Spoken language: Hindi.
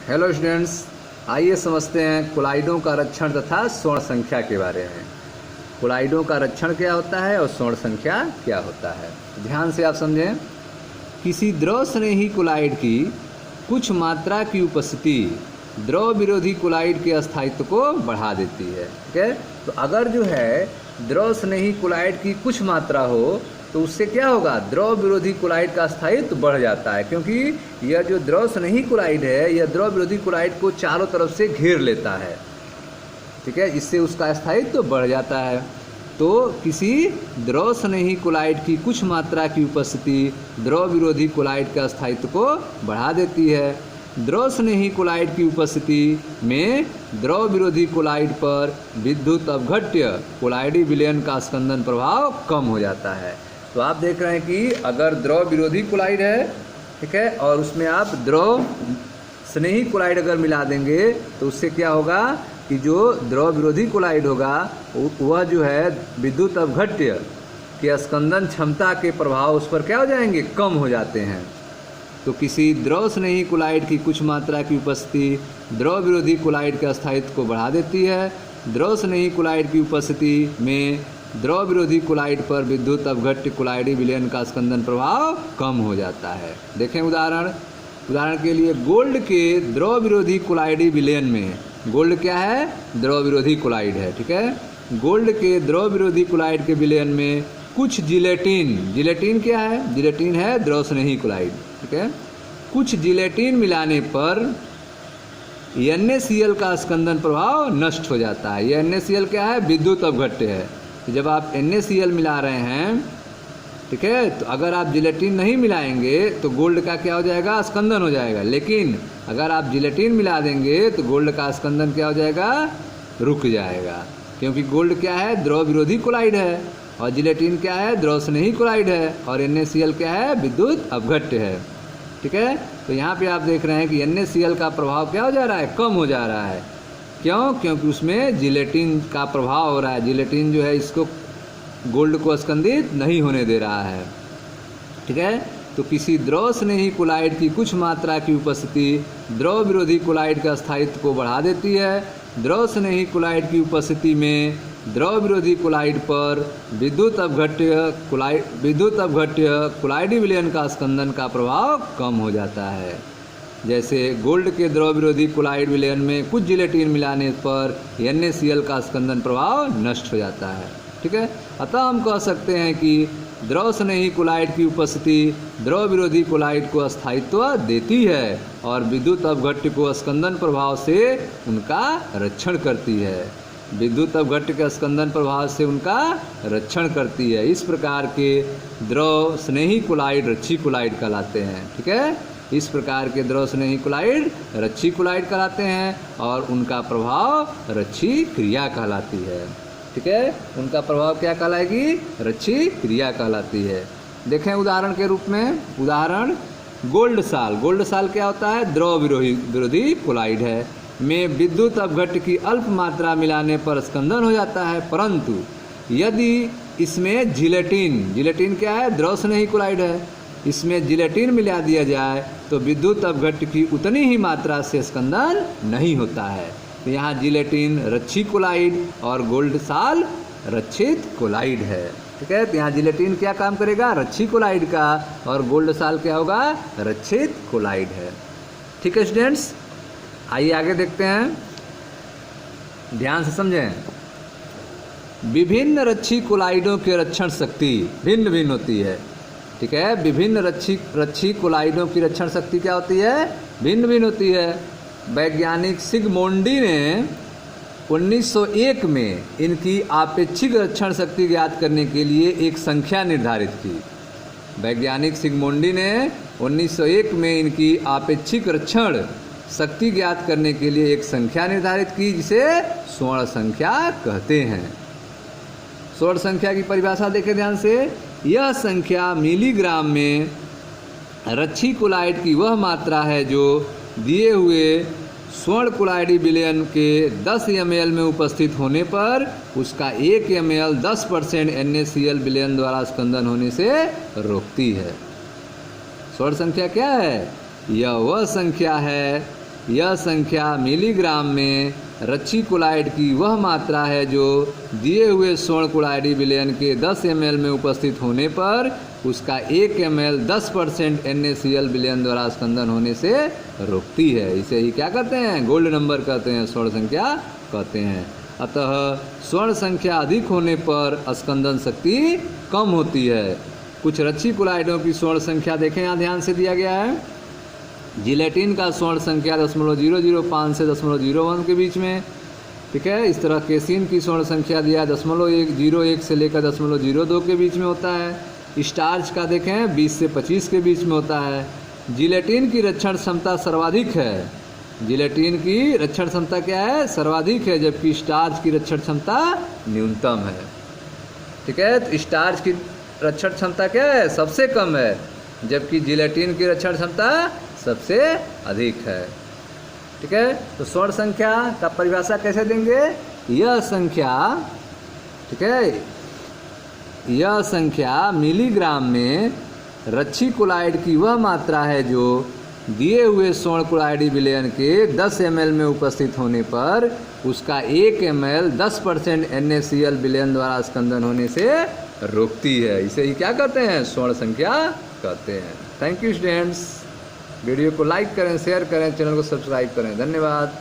हेलो स्टूडेंट्स, आइए समझते हैं कोलाइडों का रक्षण तथा स्वर्ण संख्या के बारे में। कोलाइडों का रक्षण क्या होता है और स्वर्ण संख्या क्या होता है। ध्यान से आप समझें। किसी द्रव स्नेही कोलाइड की कुछ मात्रा की उपस्थिति द्रव विरोधी कोलाइड के स्थायित्व को बढ़ा देती है। ठीक है, तो अगर जो है द्रव स्नेही कोलाइड की कुछ मात्रा हो तो उससे क्या होगा, द्रव विरोधी कोलाइड का स्थायित्व बढ़ जाता है, क्योंकि यह जो द्रव स्नेही कोलाइड है यह द्रव विरोधी कोलाइड को चारों तरफ से घेर लेता है। ठीक है, इससे उसका स्थायित्व बढ़ जाता है। तो किसी द्रव स्नेही कोलाइड की कुछ मात्रा की उपस्थिति द्रव विरोधी कोलाइड का स्थायित्व को बढ़ा देती है। द्रव स्नेही कोलाइड की उपस्थिति में द्रव विरोधी कोलाइड पर विद्युत अपघट्य कोलाइडी विलयन का स्कंदन प्रभाव कम हो जाता है। तो आप देख रहे हैं कि अगर द्रव विरोधी कोलाइड है, ठीक है, और उसमें आप द्रव स्नेही कोलाइड अगर मिला देंगे तो उससे क्या होगा कि जो द्रव विरोधी कोलाइड होगा वह जो है विद्युत अपघट्य के स्कंदन क्षमता के प्रभाव उस पर क्या हो जाएंगे, कम हो जाते हैं। तो किसी द्रव स्नेही कोलाइड की कुछ मात्रा की उपस्थिति द्रव विरोधी कोलाइड के स्थायित्व को बढ़ा देती है। द्रव स्नेही कोलाइड की उपस्थिति में द्रव विरोधी कोलाइड पर विद्युत अपघट्य कोलाइडी विलयन का स्कंदन प्रभाव कम हो जाता है। देखें उदाहरण के लिए गोल्ड के द्रव विरोधी कोलाइडी विलयन में, गोल्ड क्या है, द्रव विरोधी कोलाइड है। ठीक है, गोल्ड के द्रव विरोधी कोलाइड के विलयन में कुछ जिलेटिन क्या है, जिलेटिन है द्रव स्नेही कोलाइड। ठीक है, कुछ जिलेटिन मिलाने पर NaCl का स्कंदन प्रभाव नष्ट हो जाता है। यह NaCl क्या है, विद्युत अपघट्य है। जब आप NaCl मिला रहे हैं, ठीक है, तो अगर आप जिलेटिन नहीं मिलाएंगे तो गोल्ड का क्या हो जाएगा, स्कंदन हो जाएगा। लेकिन अगर आप जिलेटिन मिला देंगे तो गोल्ड का स्कंदन क्या हो जाएगा, रुक जाएगा, क्योंकि गोल्ड क्या है, द्रव विरोधी कोलाइड है, और जिलेटिन क्या है, द्रव स्नेही कोलाइड है, और NaCl क्या है, विद्युत अपघट्य है। ठीक है, तो यहाँ पे आप देख रहे हैं कि NaCl का प्रभाव क्या हो जा रहा है, कम हो जा रहा है। क्यों? क्योंकि उसमें जिलेटिन का प्रभाव हो रहा है। जिलेटिन जो है इसको गोल्ड को स्कंदित नहीं होने दे रहा है। ठीक है, तो किसी द्रव स्नेही कोलाइड की कुछ मात्रा की उपस्थिति द्रव विरोधी कोलाइड का स्थायित्व को बढ़ा देती है। द्रव स्नेही कोलाइड की उपस्थिति में द्रव विरोधी कोलाइड पर विद्युत अपघट्य कोलाइडी विलयन का स्कंदन का प्रभाव कम हो जाता है। जैसे गोल्ड के द्रव विरोधी कोलाइड विलयन में कुछ जिलेटिन मिलाने पर NaCl का स्कंदन प्रभाव नष्ट हो जाता है। ठीक है, अतः हम कह सकते हैं कि द्रव स्नेही कोलाइड की उपस्थिति द्रव विरोधी कोलाइड को स्थायित्व देती है और विद्युत अपघट्य को स्कंदन प्रभाव से उनका रक्षण करती है। विद्युत अपघट्य के स्कंदन प्रभाव से उनका रक्षण करती है। इस प्रकार के द्रव स्नेही कोलाइड रक्षी कोलाइड कहलाते हैं। ठीक है, इस प्रकार के द्रव स्नेही कोलाइड रक्षी कोलाइड कहलाते हैं और उनका प्रभाव रक्षी क्रिया कहलाती है। ठीक है, उनका प्रभाव क्या कहलाएगी, रक्षी क्रिया कहलाती है। देखें उदाहरण के रूप में, उदाहरण गोल्ड साल क्या होता है, द्रव विरोधी कोलाइड है, में विद्युत अपघट्य की अल्प मात्रा मिलाने पर स्कंदन हो जाता है। परंतु यदि इसमें जिलेटिन क्या है, द्रव स्नेही कोलाइड है, इसमें जिलेटिन मिला दिया जाए तो विद्युत अपघट्य की उतनी ही मात्रा से स्कंदन नहीं होता है। तो यहाँ जिलेटिन रक्षी कोलाइड और गोल्ड साल रक्षित कोलाइड है। ठीक है, तो यहाँ जिलेटिन क्या काम करेगा, रक्षी कोलाइड का, और गोल्ड साल क्या होगा, रक्षित कोलाइड है। ठीक है स्टूडेंट्स, आइए आगे देखते हैं, ध्यान से समझें। विभिन्न रक्षी कोलाइडों की रक्षण शक्ति भिन्न भिन्न होती है। ठीक है, विभिन्न रक्षी कोलाइडों की रक्षण शक्ति क्या होती है, भिन्न भिन्न होती है। वैज्ञानिक सिगमोंडी ने 1901 में इनकी आपेक्षिक रक्षण शक्ति ज्ञात करने के लिए एक संख्या निर्धारित की। वैज्ञानिक सिगमोंडी ने 1901 में इनकी आपेक्षिक रक्षण शक्ति ज्ञात करने के लिए एक संख्या निर्धारित की, जिसे स्वर्ण संख्या कहते हैं। स्वर्ण संख्या की परिभाषा देखें ध्यान से। यह संख्या मिलीग्राम में रक्षी कोलाइड की वह मात्रा है जो दिए हुए स्वर्ण कोलाइडी विलयन के 10 ml में उपस्थित होने पर उसका 1 ml 10% NaCl विलयन द्वारा स्कंदन होने से रोकती है। स्वर्ण संख्या क्या है, यह वह संख्या है यह संख्या मिलीग्राम में रच्छी कोलाइड की वह मात्रा है जो दिए हुए स्वर्ण कोलाइडी विलयन के 10 ml में उपस्थित होने पर उसका 1 ml 10% NaCl विलयन द्वारा स्कंदन होने से रोकती है। इसे ही क्या कहते हैं? गोल्ड नंबर कहते हैं, स्वर्ण संख्या कहते हैं। अतः स्वर्ण संख्या अधिक होने पर स्कंदन शक्ति कम होती है। कुछ रच्छी कोलाइडों की स्वर्ण संख्या देखें, यहाँ ध्यान से दिया गया है। जिलेटिन का स्वर्ण संख्या 0.005 से 0.01 के बीच में, ठीक है। इस तरह केसिन की स्वर्ण संख्या दिया 0.01 से लेकर 0.02 के बीच में होता है। स्टार्च का देखें 20 से 25 के बीच में होता है। जिलेटिन की रक्षण क्षमता सर्वाधिक है। जिलेटिन की रक्षण क्षमता क्या है? सर्वाधिक है, जबकि स्टार्च की रक्षण क्षमता न्यूनतम है, ठीक है। तो स्टार्च की रक्षण क्षमता क्या है? सबसे कम है, जबकि जिलेटिन की रक्षण क्षमता सबसे अधिक है, ठीक है। तो स्वर्ण संख्या का परिभाषा कैसे देंगे? यह संख्या, ठीक है, यह संख्या मिलीग्राम में रच्छी कोलाइड की वह मात्रा है जो दिए हुए स्वर्ण कोलाइडी विलयन के 10 ml में उपस्थित होने पर उसका 1 ml 10% NaCl विलयन द्वारा स्कंदन होने से रोकती है। इसे ही क्या कहते हैं? स्वर्ण संख्या कहते हैं। Thank you students. वीडियो को लाइक करें, शेयर करें, चैनल को सब्सक्राइब करें। धन्यवाद।